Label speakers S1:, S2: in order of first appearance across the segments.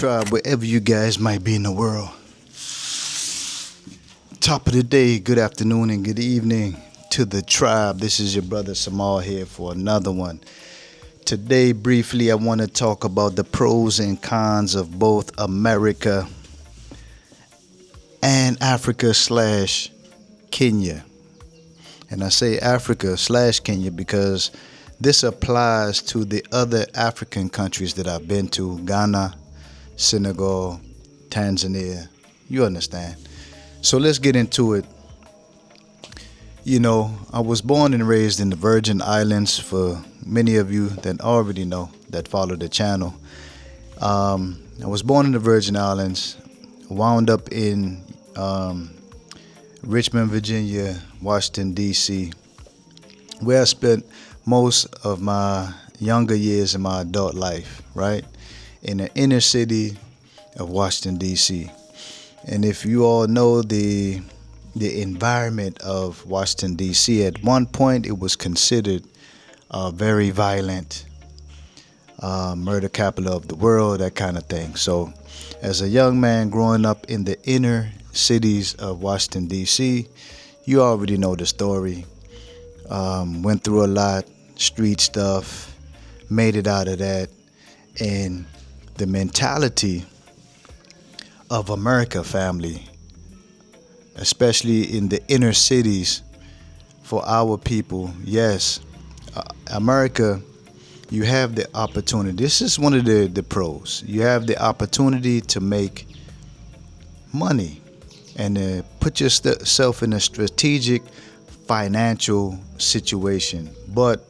S1: Tribe, wherever you guys might be in the world. Top of the day, good afternoon and good evening to the tribe. This is your brother Samal here for another one. Today, briefly, I want to talk about the pros and cons of both America and Africa slash Kenya. And I say Africa slash Kenya because this applies to the other African countries that I've been to: Ghana, Senegal, Tanzania. You understand. So let's get into it. You know, I was born and raised in the Virgin Islands. For many of you that already know, that follow the channel, I was born in the Virgin Islands, wound up in Richmond, Virginia, Washington, D.C., where I spent most of my younger years in my adult life, right? In the inner city of Washington, D.C. And if you all know the environment of Washington, D.C., at one point it was considered very violent, murder capital of the world, that kind of thing. So as a young man growing up in the inner cities of Washington, D.C., you already know the story. Went through a lot, street stuff, made it out of that. And the mentality of America, family, especially in the inner cities, for our people, yes, America, you have the opportunity. This is one of the pros. You have the opportunity to make money and put yourself in a strategic financial situation. But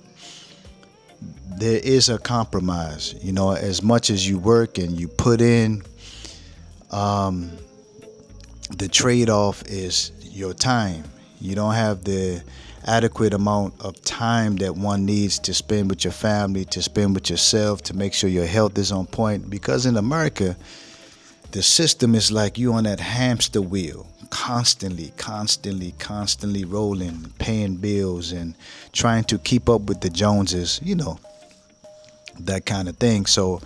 S1: there is a compromise. You know, as much as you work and you put in, the trade-off is your time. You don't have the adequate amount of time that one needs to spend with your family, to spend with yourself, to make sure your health is on point. Because in America, the system is like you on that hamster wheel, constantly rolling, paying bills and trying to keep up with the Joneses, you know, that kind of thing. So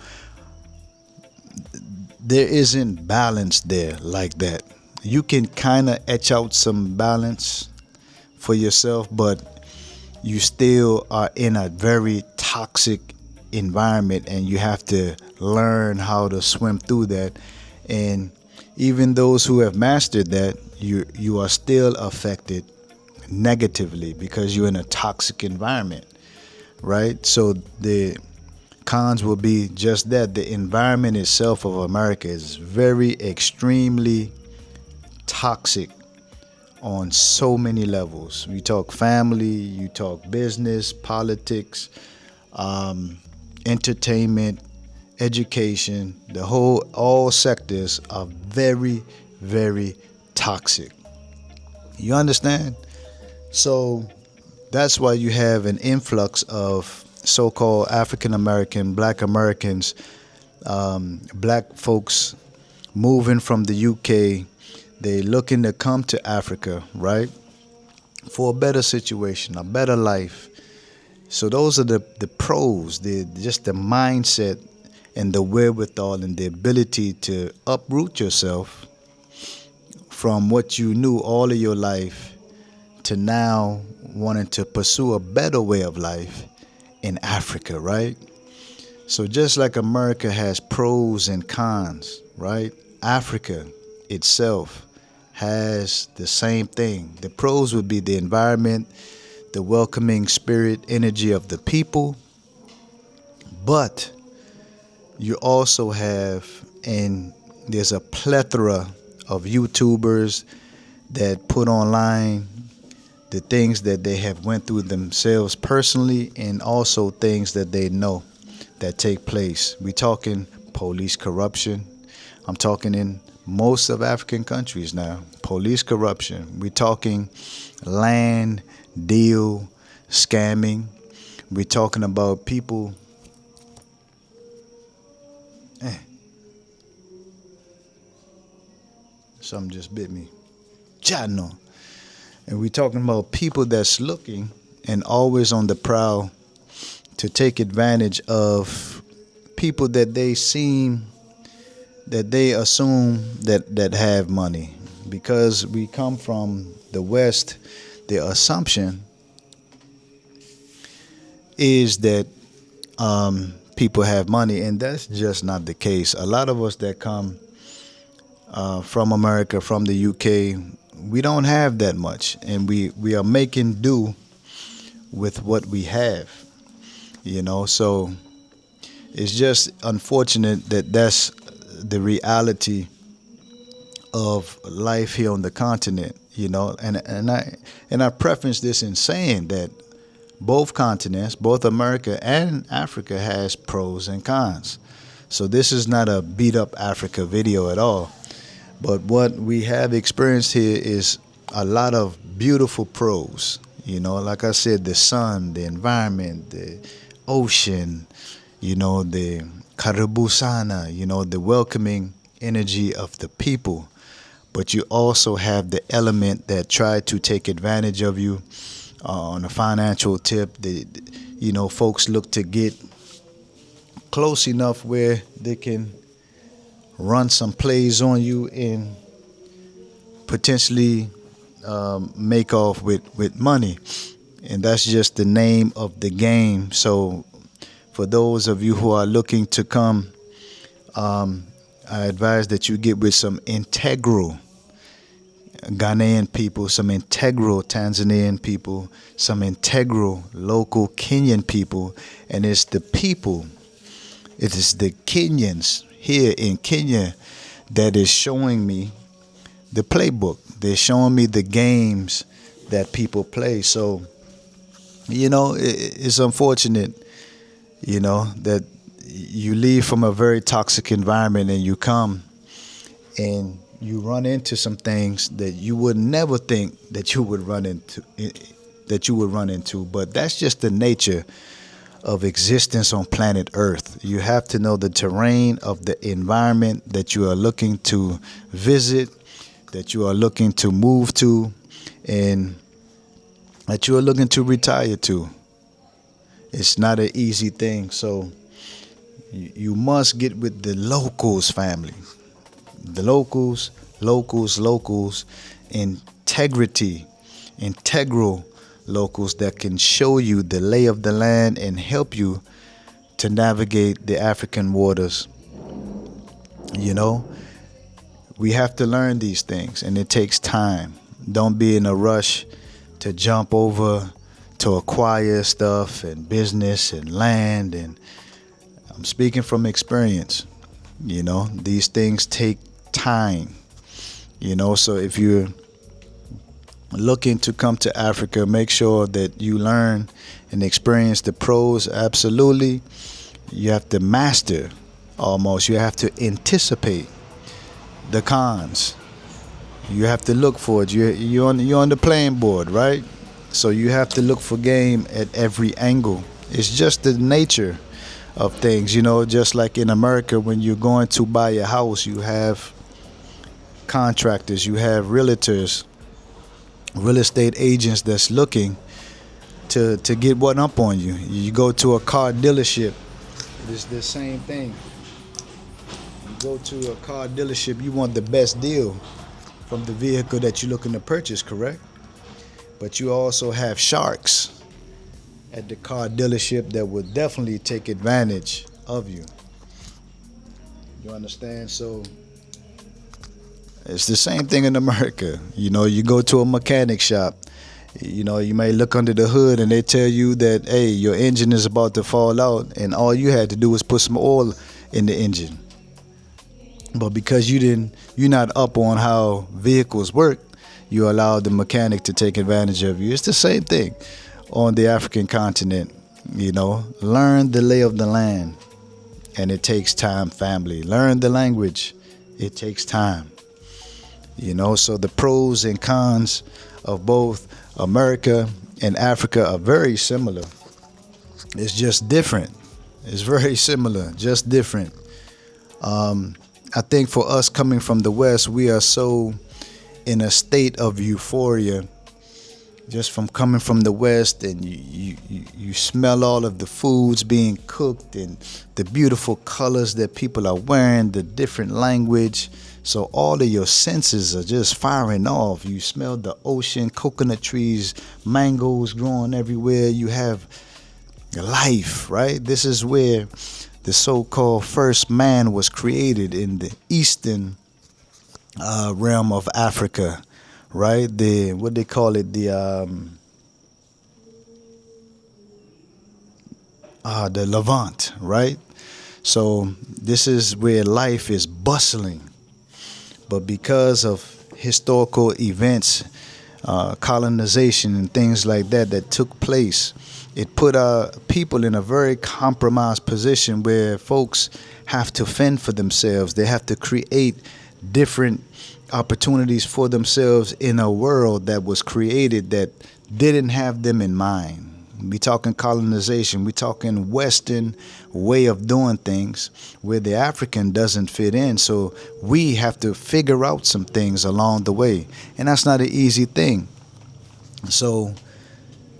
S1: there isn't balance there like that. You can kind of etch out some balance for yourself, but you still are in a very toxic environment, and you have to learn how to swim through that. And even those who have mastered that, you are still affected negatively because you're in a toxic environment, right? So the cons will be just that. The environment itself of America is very extremely toxic on so many levels. You talk family, you talk business, politics, entertainment, education, all sectors are very, very toxic. You understand? So that's why you have an influx of so-called African American, Black Americans, Black folks moving from the UK. They looking to come to Africa, right, for a better situation, a better life. So those are the pros, just the mindset and the wherewithal and the ability to uproot yourself from what you knew all of your life to now wanting to pursue a better way of life in Africa, right? So just like America has pros and cons, right? Africa itself has the same thing. The pros would be the environment, the welcoming spirit, energy of the people. But you also have, and there's a plethora of YouTubers that put online the things that they have went through themselves personally, and also things that they know that take place. We talking police corruption. I'm talking in most of African countries now, police corruption. We're talking land deal scamming. We're talking about people. Something just bit me. Chano. And we're talking about people that's looking and always on the prowl to take advantage of people that they seem that they assume that have money. Because we come from the West, the assumption is that people have money, and that's just not the case. A lot of us that come from America, from the UK, we don't have that much, and we are making do with what we have. So it's just unfortunate that that's the reality of life here on the continent. And I preference this in saying that both continents, both America and Africa, has pros and cons. So this is not a beat up Africa video at all. But what we have experienced here is a lot of beautiful pros. Like I said, the sun, the environment, the ocean, the karibusana, the welcoming energy of the people. But you also have the element that try to take advantage of you on a financial tip. Folks look to get close enough where they can run some plays on you and potentially make off with money. And that's just the name of the game. So for those of you who are looking to come, I advise that you get with some integral Ghanaian people, some integral Tanzanian people, some integral local Kenyan people. And it's the people, it is the Kenyans here in Kenya that is showing me the playbook. They're showing me the games that people play. So, it's unfortunate, that you leave from a very toxic environment and you come and you run into some things that you would never think that you would run into. But that's just the nature of existence on planet Earth. You have to know the terrain of the environment that you are looking to visit, that you are looking to move to, and that you are looking to retire to. It's not an easy thing. So you must get with the locals, family. The locals, integrity, integral locals that can show you the lay of the land and help you to navigate the African waters. We have to learn these things, and it takes time. Don't be in a rush to jump over to acquire stuff and business and land. And I'm speaking from experience. These things take time. So if you're looking to come to Africa, make sure that you learn and experience the pros. Absolutely. You have to master almost. You have to anticipate the cons. You have to look for it. You're on the playing board, right? So you have to look for game at every angle. It's just the nature of things, just like in America, when you're going to buy a house, you have contractors, you have realtors, real estate agents that's looking to get one up on you. You go to a car dealership, it's the same thing. You go to a car dealership, you want the best deal from the vehicle that you're looking to purchase, correct? But you also have sharks at the car dealership that will definitely take advantage of you. You understand? So it's the same thing in America. You go to a mechanic shop, you may look under the hood and they tell you that, hey, your engine is about to fall out, and all you had to do was put some oil in the engine. But because you're not up on how vehicles work, you allow the mechanic to take advantage of you. It's the same thing on the African continent. Learn the lay of the land, and it takes time, family. Learn the language. It takes time. So the pros and cons of both America and Africa are very similar. It's just different. It's very similar, just different. I think for us coming from the West, we are so in a state of euphoria just from coming from the West, and you smell all of the foods being cooked and the beautiful colors that people are wearing, the different language. So all of your senses are just firing off. You smell the ocean, coconut trees, mangoes growing everywhere. You have life, right? This is where the so-called first man was created, in the eastern realm of Africa, right? The what they call it, the Levant, right? So this is where life is bustling, but because of historical events, colonization and things like that that took place, it put our people in a very compromised position where folks have to fend for themselves. They have to create different opportunities for themselves in a world that was created that didn't have them in mind. We talking colonization. We talking Western way of doing things where the African doesn't fit in. So we have to figure out some things along the way, and that's not an easy thing. So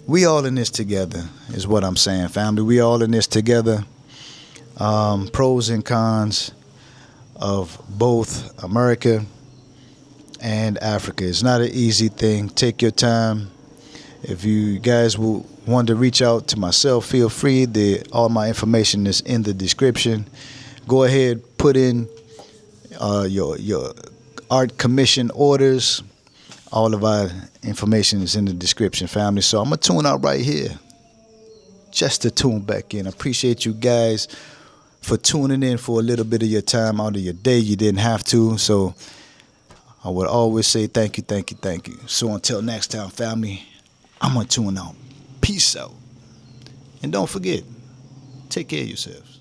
S1: we all in this together, is what I'm saying, family. We all in this together. Pros and cons of both America and Africa. It's not an easy thing. Take your time. If you guys will want to reach out to myself, feel free. All my information is in the description. Go ahead, put in your art commission orders. All of our information is in the description, family. So I'm gonna tune out right here, just to tune back in. I appreciate you guys for tuning in for a little bit of your time out of your day. You didn't have to, so I would always say thank you, thank you, thank you. So until next time, family, I'm gonna tune out. Peace out. And don't forget, take care of yourselves.